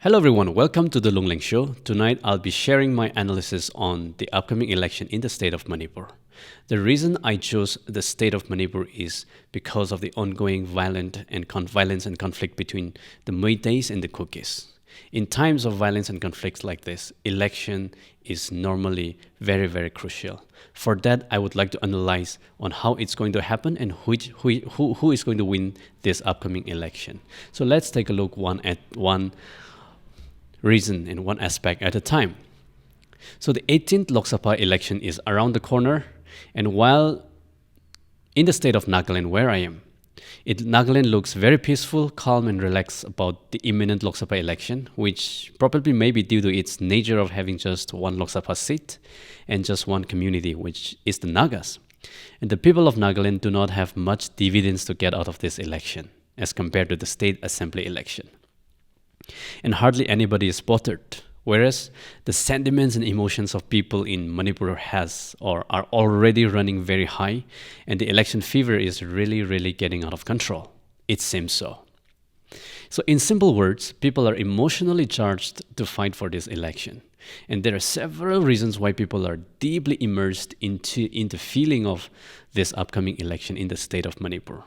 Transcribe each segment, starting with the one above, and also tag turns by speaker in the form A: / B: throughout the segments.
A: Hello everyone, welcome to the Lungleng show. Tonight I'll be sharing my analysis on the upcoming election in the state of Manipur. The reason I chose the state of Manipur is because of the ongoing violence and conflict between the Meiteis and the Kukis. In times of violence and conflicts like this, election is normally very, very crucial. For that, I would like to analyze on how it's going to happen and who is going to win this upcoming election. So let's take a look at one reason in one aspect at a time. So the 18th Loksabha election is around the corner, and while in the state of Nagaland where I am, Nagaland looks very peaceful, calm and relaxed about the imminent Lok Sabha election, which probably may be due to its nature of having just one Lok Sabha seat and just one community, which is the Nagas. And the people of Nagaland do not have much dividends to get out of this election as compared to the state assembly election. And hardly anybody is bothered, whereas the sentiments and emotions of people in Manipur are already running very high, and the election fever is really getting out of control. It seems so. So in simple words, people are emotionally charged to fight for this election. And there are several reasons why people are deeply immersed into the feeling of this upcoming election in the state of Manipur.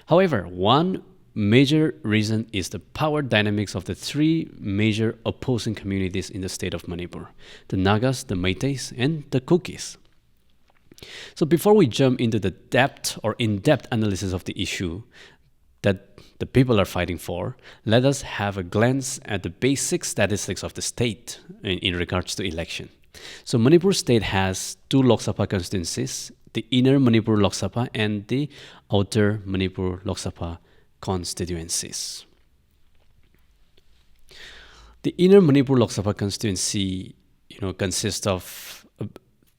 A: However, one major reason is the power dynamics of the three major opposing communities in the state of Manipur: the Nagas, the Meiteis, and the Kukis. So before we jump into the in-depth analysis of the issue that the people are fighting for, let us have a glance at the basic statistics of the state in regards to election. So Manipur state has two Lok Sabha constituencies: the inner Manipur Lok Sabha and the outer Manipur Lok Sabha constituencies. The inner Manipur Lok Sabha constituency, consists of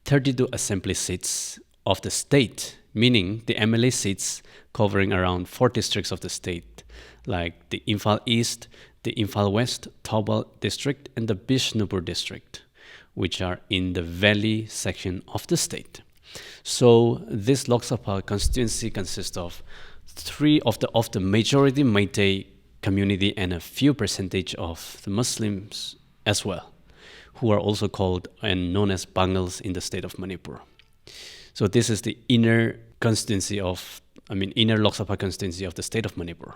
A: 32 assembly seats of the state, meaning the MLA seats covering around 4 districts of the state, like the Imphal East, the Imphal West, Thobal district, and the Bishnupur district, which are in the valley section of the state. So this Lok Sabha constituency consists of three of the majority Meitei community and a few percentage of the Muslims as well, who are also called and known as Bangals in the state of Manipur. So this is the inner Lok Sabha constituency of the state of Manipur.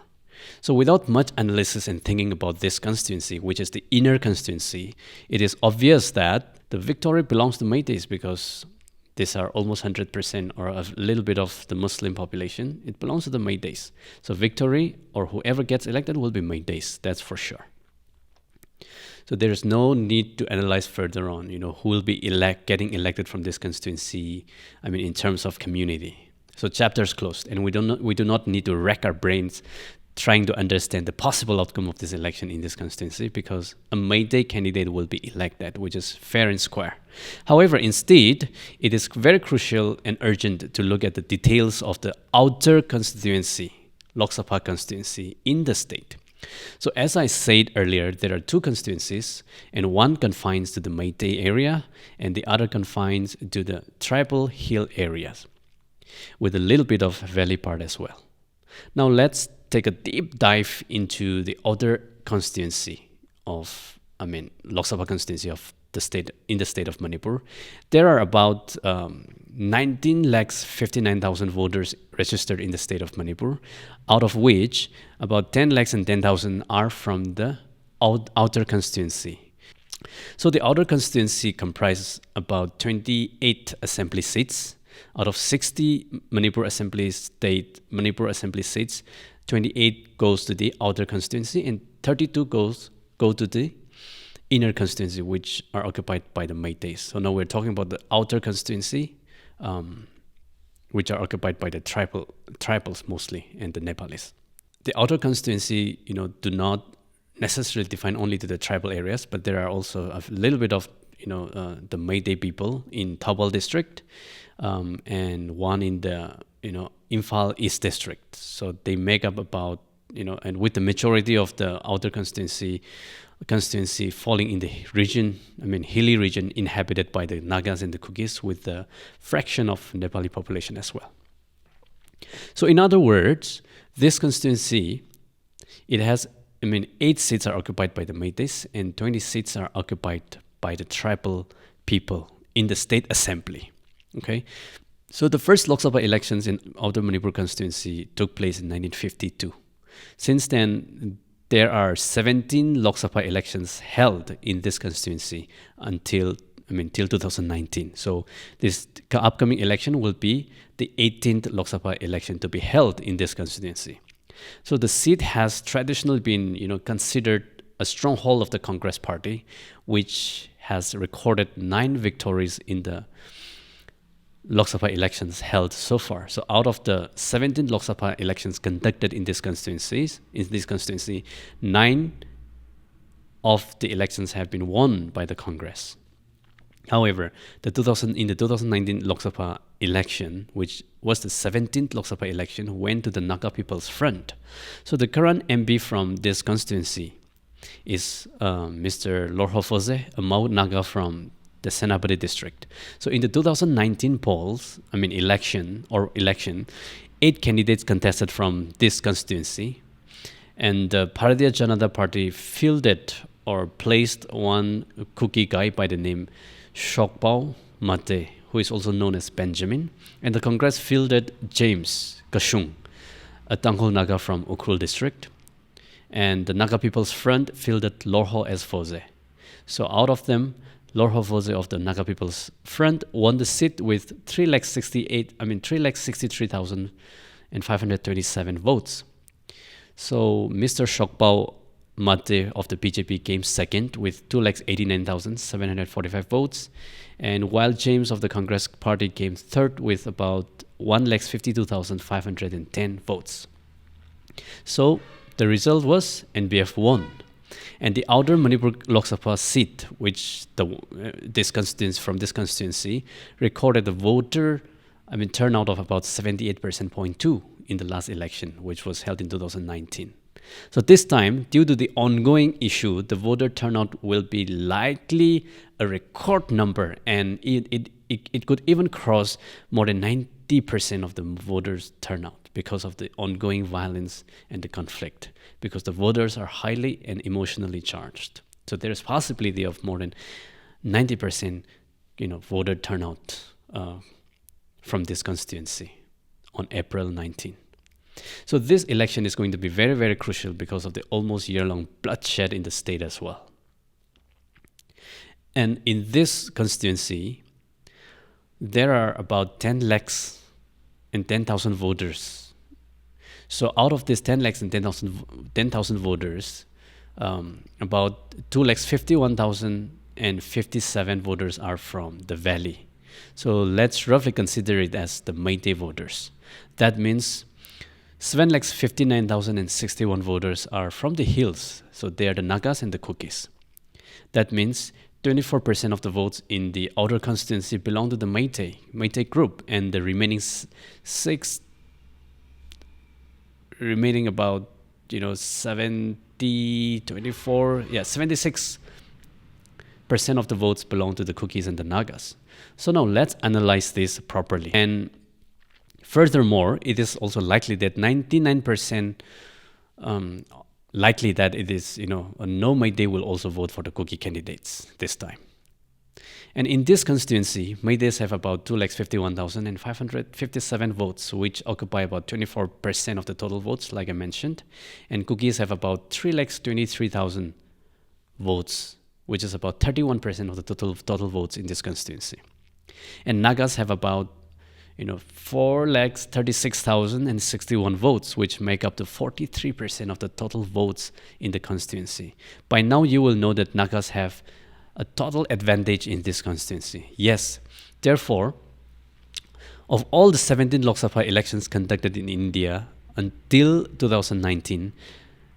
A: So without much analysis and thinking about this constituency, which is the inner constituency, it is obvious that the victory belongs to Meiteis because these are almost 100% or a little bit of the Muslim population. It belongs to the Meiteis. So victory or whoever gets elected will be Meiteis, that's for sure. So there is no need to analyze further on, who will be getting elected from this constituency, in terms of community. So chapter's closed, and we do not need to rack our brains trying to understand the possible outcome of this election in this constituency, because a Meitei candidate will be elected, which is fair and square. However, instead, it is very crucial and urgent to look at the details of the outer constituency, Lok Sabha constituency in the state. So as I said earlier, there are two constituencies, and one confines to the Meitei area, and the other confines to the tribal hill areas, with a little bit of valley part as well. Now let's take a deep dive into the other constituency of, Lok Sabha constituency of the state, in the state of Manipur. There are about 19,59,000 voters registered in the state of Manipur, out of which about 10,10,000 are from the outer constituency. So the outer constituency comprises about 28 assembly seats. Out of 60 Manipur Assembly seats, 28 goes to the outer constituency and 32 go to the inner constituency, which are occupied by the Meiteis. So now we're talking about the outer constituency, which are occupied by the tribals mostly, and the Nepalis. The outer constituency, do not necessarily define only to the tribal areas, but there are also a little bit of, the Meitei people in Thobal district, and one in the, Imphal East district. So they make up about, and with the majority of the outer constituency falling in the region, hilly region inhabited by the Nagas and the Kukis, with the fraction of Nepali population as well. So in other words, this constituency, it has 8 seats are occupied by the Meiteis and 20 seats are occupied by the tribal people in the state assembly. Okay, so the first Lok Sabha elections in Outer Manipur constituency took place in 1952. Since then, there are 17 Lok Sabha elections held in this constituency till 2019. So this upcoming election will be the 18th Lok Sabha election to be held in this constituency. So the seat has traditionally been, considered a stronghold of the Congress Party, which has recorded 9 victories in the Lok Sabha elections held so far. So out of the 17 Lok Sabha elections conducted in this constituency, 9 of the elections have been won by the Congress. However, in the 2019 Lok Sabha election, which was the 17th Lok Sabha election, went to the Naga People's Front. So the current MP from this constituency is Mr. Lorho Foze, a Mau Naga from the Senapati district. So in the 2019 election, 8 candidates contested from this constituency, and the Bharatiya Janata Party fielded or placed one Kuki guy by the name Shokpao Mate, who is also known as Benjamin, and the Congress fielded James Kashung, a Tanghol Naga from Ukhrul district, and the Naga People's Front fielded Lorho S. Foze. So out of them, Lorho Foze of the Naga People's Front won the seat with 363,527 votes. So Mr. Shokpao Mate of the BJP came second with 289,745 votes, and while James of the Congress Party came third with about 152,510 votes. So the result was NBF won. And the Outer Manipur Lok Sabha seat, which this constituency recorded a turnout of about 78.2% in the last election, which was held in 2019. So this time, due to the ongoing issue, the voter turnout will be likely a record number, and it could even cross more than 90% of the voters' turnout because of the ongoing violence and the conflict, because the voters are highly and emotionally charged. So there is possibility of more than 90% voter turnout from this constituency on April 19. So this election is going to be very, very crucial because of the almost year-long bloodshed in the state as well. And in this constituency, there are about 10 lakhs and 10,000 voters. So out of this 10 lakhs and 10,000 voters, about 2,51,057 voters are from the valley. So let's roughly consider it as the Meitei voters. That means 7,59,061 voters are from the hills. So they are the Nagas and the Kukis. That means 24% of the votes in the outer constituency belong to the Meitei group, and the remaining about 76% of the votes belong to the Kukis and the Nagas. So now let's analyze this properly. And furthermore, it is also likely that 99% likely that it is, no Meitei will also vote for the Kuki candidates this time. And in this constituency, Meiteis have about 2,51,557 votes, which occupy about 24% of the total votes, like I mentioned. And Kukis have about 3,23,000 votes, which is about 31% of the total votes in this constituency. And Nagas have about 4,36,061 votes, which make up to 43% of the total votes in the constituency. By now, you will know that Nagas have a total advantage in this constituency. Yes, therefore, of all the 17 Lok Sabha elections conducted in India until 2019,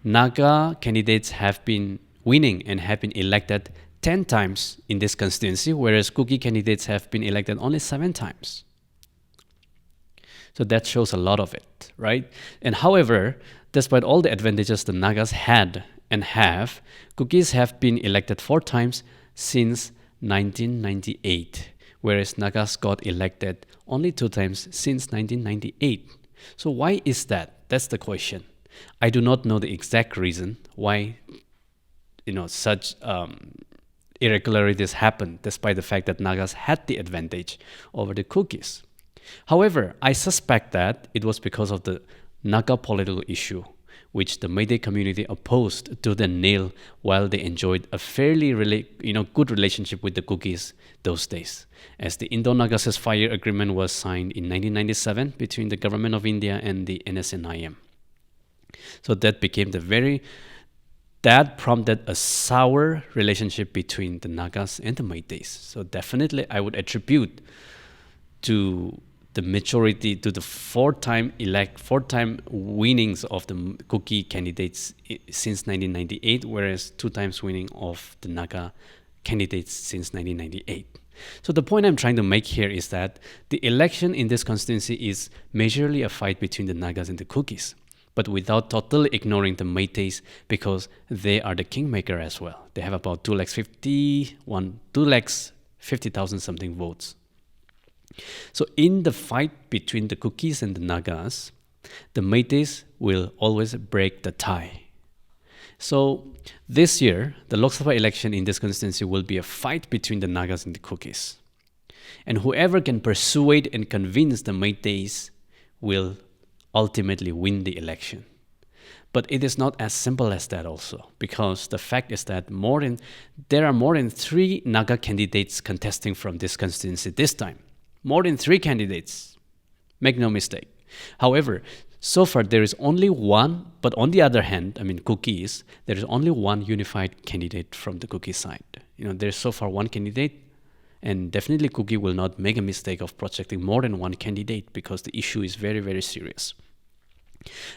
A: Naga candidates have been winning and have been elected 10 times in this constituency, whereas Kuki candidates have been elected only 7 times. So that shows a lot of it, right? And however, despite all the advantages the Nagas had and have, Kukis have been elected 4 times since 1998, whereas Nagas got elected only 2 times since 1998. So why is that? That's the question. I do not know the exact reason why such irregularities happened, despite the fact that Nagas had the advantage over the Kukis. However, I suspect that it was because of the Naga political issue, which the Meitei community opposed to the nail while they enjoyed a fairly good relationship with the Kukis those days, as the Indo-Naga ceasefire agreement was signed in 1997 between the government of India and the NSNIM. So that prompted a sour relationship between the Nagas and the Meiteis. So definitely I would attribute to the majority, to the four-time winnings of the Kuki candidates since 1998, whereas 2 times winning of the Naga candidates since 1998. So the point I'm trying to make here is that the election in this constituency is majorly a fight between the Nagas and the Kukis, but without totally ignoring the Meiteis, because they are the kingmaker as well. They have about 250,000 something votes. So in the fight between the Kukis and the Nagas, the Meiteis will always break the tie. So this year, the Loksabha election in this constituency will be a fight between the Nagas and the Kukis. And whoever can persuade and convince the Meiteis will ultimately win the election. But it is not as simple as that also, because the fact is that there are more than 3 Naga candidates contesting from this constituency this time. More than 3 candidates. Make no mistake. However, so far there is only one, but on the other hand, Kukis, there is only one unified candidate from the Kuki side. There's so far one candidate, and definitely Kuki will not make a mistake of projecting more than one candidate, because the issue is very, very serious.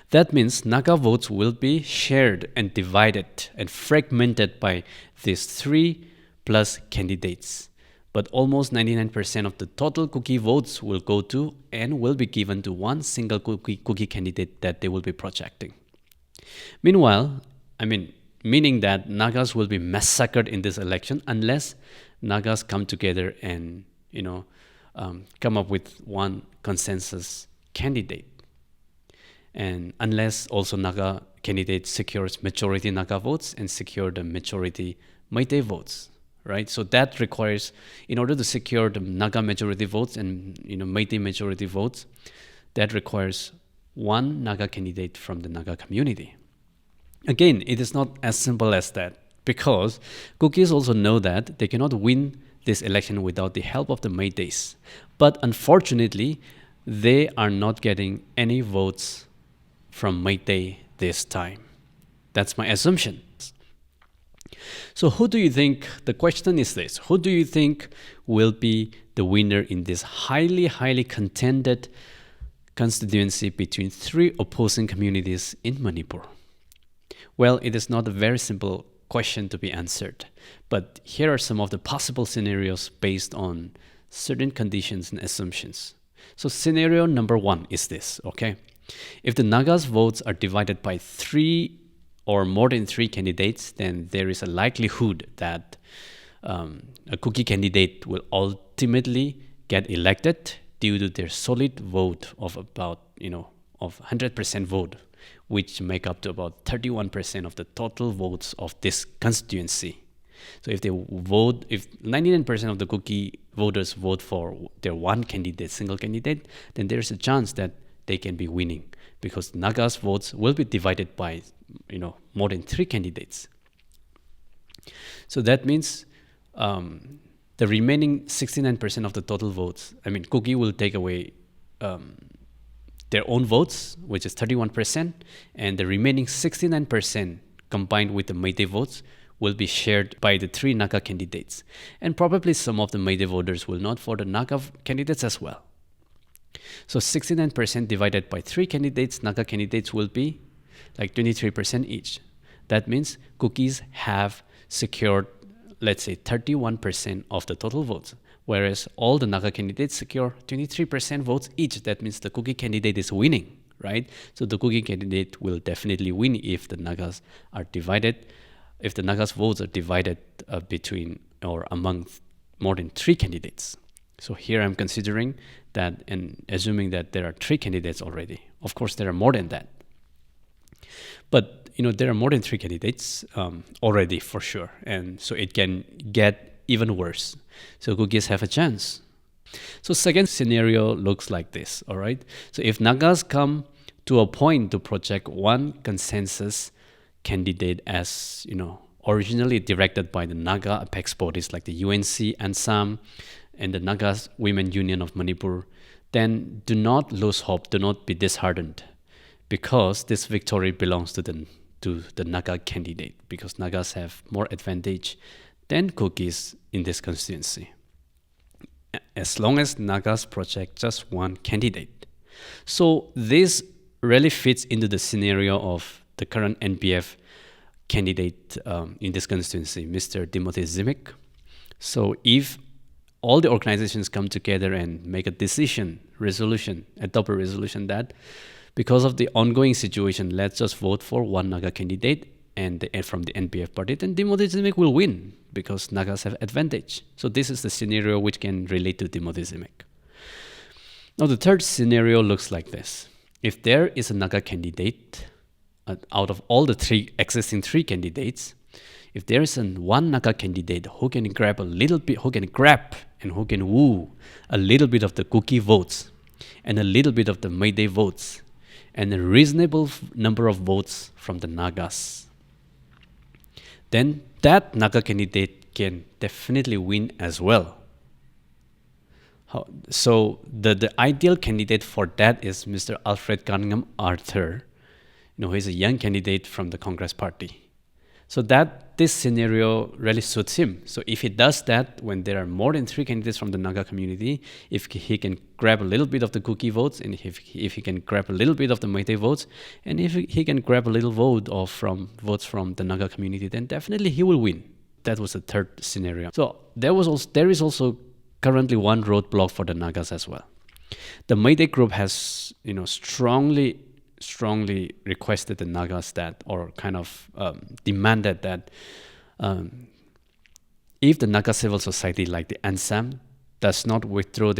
A: That means Naga votes will be shared and divided and fragmented by these 3 plus candidates. But almost 99% of the total Kuki votes will go to and will be given to one single Kuki candidate that they will be projecting. Meanwhile, meaning that Nagas will be massacred in this election unless Nagas come together and come up with one consensus candidate, and unless also Naga candidate secures majority Naga votes and secure the majority Meitei votes. Right, so that requires, in order to secure the Naga majority votes and Meitei majority votes, that requires one Naga candidate from the Naga community. Again, it is not as simple as that, because Kukis also know that they cannot win this election without the help of the Meiteis. But unfortunately, they are not getting any votes from Meitei this time. That's my assumption. So who do you think, the question is this, who do you think will be the winner in this highly, highly contended constituency between 3 opposing communities in Manipur? Well, it is not a very simple question to be answered, but here are some of the possible scenarios based on certain conditions and assumptions. So scenario number 1 is this, okay? If the Nagas votes are divided by 3 or more than 3 candidates, then there is a likelihood that a Kuki candidate will ultimately get elected due to their solid vote of about, of 100% vote, which make up to about 31% of the total votes of this constituency. So if 99% of the Kuki voters vote for their one candidate, single candidate, then there's a chance that they can be winning, because Nagas votes will be divided by more than 3 candidates. So that means the remaining 69% of the total votes, Kuki will take away their own votes, which is 31%, and the remaining 69% combined with the Meitei votes will be shared by the 3 Naga candidates. And probably some of the Meitei voters will not for the Naga candidates as well. So 69% divided by 3 candidates, Naga candidates will be like 23% each. That means Kukis have secured, let's say, 31% of the total votes, whereas all the Naga candidates secure 23% votes each. That means the Kuki candidate is winning, right? So the Kuki candidate will definitely win if the Nagas are divided, if the Nagas votes are divided between or among more than 3 candidates. So here I'm considering that and assuming that there are 3 candidates already. Of course, there are more than that. But there are more than three candidates already for sure, and so it can get even worse. So Kukis have a chance. So second scenario looks like this. All right. So if Nagas come to a point to project one consensus candidate as originally directed by the Naga apex bodies like the UNC, ANSAM, and the Nagas Women Union of Manipur, then do not lose hope, do not be disheartened, because this victory belongs to the Naga candidate, because Nagas have more advantage than Kukis in this constituency, as long as Nagas project just one candidate. So this really fits into the scenario of the current NPF candidate in this constituency, Mr. Timothy Zimic. So if all the organizations come together and make a decision, resolution, adopt a resolution that because of the ongoing situation, let's just vote for one Naga candidate and from the NPF party, then Timothy Zimic will win because Nagas have advantage. So this is the scenario which can relate to Timothy Zimic. Now the third scenario looks like this. If there is a Naga candidate out of all the existing three candidates, if there is one Naga candidate who can grab a little bit, who can grab and who can woo a little bit of the Kuki votes and a little bit of the Mayday votes and a reasonable number of votes from the Nagas, then that Naga candidate can definitely win as well. So the ideal candidate for that is Mr. Alfred Cunningham Arthur. He's a young candidate from the Congress Party. So this scenario really suits him. So if he does that, when there are more than three candidates from the Naga community, if he can grab a little bit of the Kuki votes, and if he can grab a little bit of the Meitei votes, and if he can grab a little votes from the Naga community, then definitely he will win. That was the third scenario. So there is also currently one roadblock for the Nagas as well. The Meitei group has strongly requested the Nagas that, or kind of demanded that if the Naga civil society like the ANSAM does not withdraw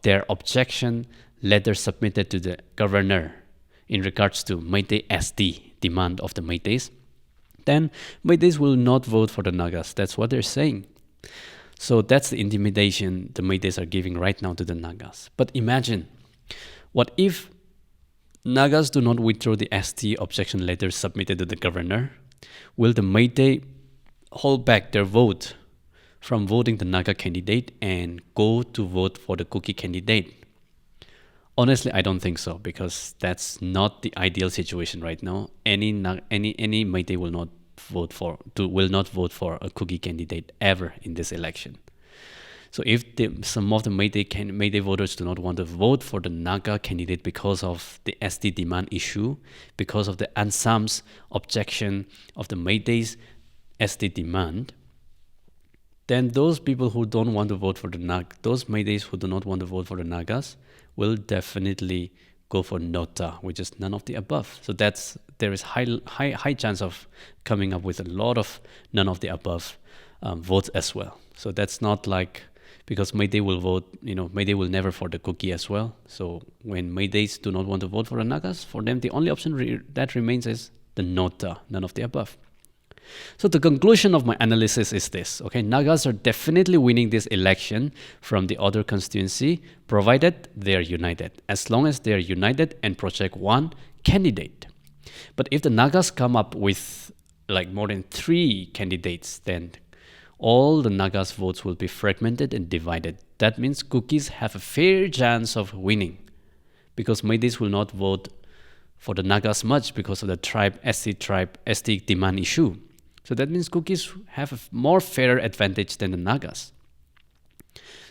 A: their objection letter submitted to the governor in regards to Meitei SD demand of the Meiteis, then Meiteis will not vote for the Nagas. That's what they're saying. So that's the intimidation the Meiteis are giving right now to the Nagas. But imagine, what if Nagas do not withdraw the ST objection letter submitted to the governor? Will the Meitei hold back their vote from voting the Naga candidate and go to vote for the Kuki candidate? Honestly, I don't think so, because that's not the ideal situation right now. Any Meitei will not vote for a Kuki candidate ever in this election. So if some of the Meitei voters do not want to vote for the Naga candidate because of the SD demand issue, because of the ANSAM's objection of the Meitei's SD demand, then those people who don't want to vote for those Meiteis who do not want to vote for the Nagas will definitely go for Nota, which is none of the above. So there is high chance of coming up with a lot of none of the above votes as well. So that's not like, because Meitei will vote, Meitei will never for the Kuki as well. So when Meiteis do not want to vote for the Nagas, for them the only option that remains is the Nota, none of the above. So the conclusion of my analysis is this. Okay, Nagas are definitely winning this election from the other constituency, provided they are united. As long as they are united and project one candidate. But if the Nagas come up with like more than three candidates, then all the Nagas votes will be fragmented and divided. That means Kukis have a fair chance of winning, because Meiteis will not vote for the Nagas much because of the ST demand issue. So that means Kukis have a more fair advantage than the Nagas.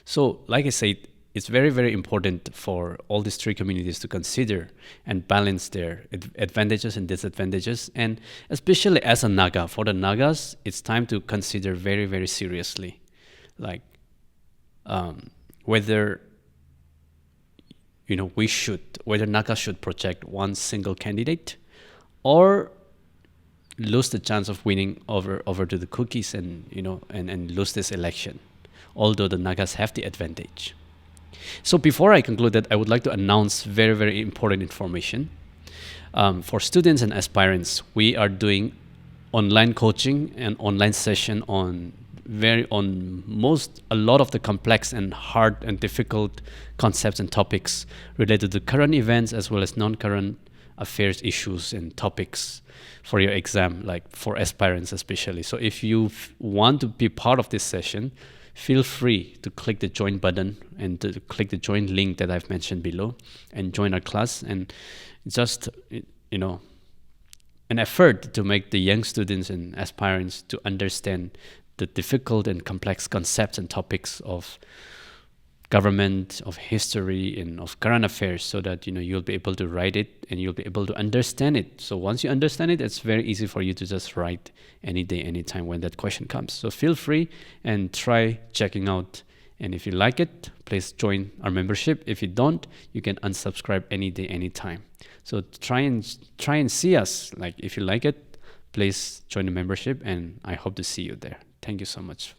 A: So like I said, it's very, very important for all these three communities to consider and balance their advantages and disadvantages. And especially as a Naga, for the Nagas, it's time to consider very, very seriously, like whether whether Nagas should project one single candidate or lose the chance of winning over to the Kukis and lose this election, although the Nagas have the advantage. So before I conclude that, I would like to announce very, very important information. For students and aspirants, we are doing online coaching and online session on a lot of the complex and hard and difficult concepts and topics related to current events as well as non-current affairs issues and topics for your exam, like for aspirants especially. So if you want to be part of this session, feel free to click the join button and to click the join link that I've mentioned below and join our class. And just, an effort to make the young students and aspirants to understand the difficult and complex concepts and topics of government, of history, and of current affairs, so that you'll be able to write it and you'll be able to understand it. So once you understand it, it's very easy for you to just write any day, anytime when that question comes. So feel free and try checking out. And if you like it, please join our membership. If you don't, you can unsubscribe any day, anytime. So try and see us. Like, if you like it, please join the membership, and I hope to see you there. Thank you so much.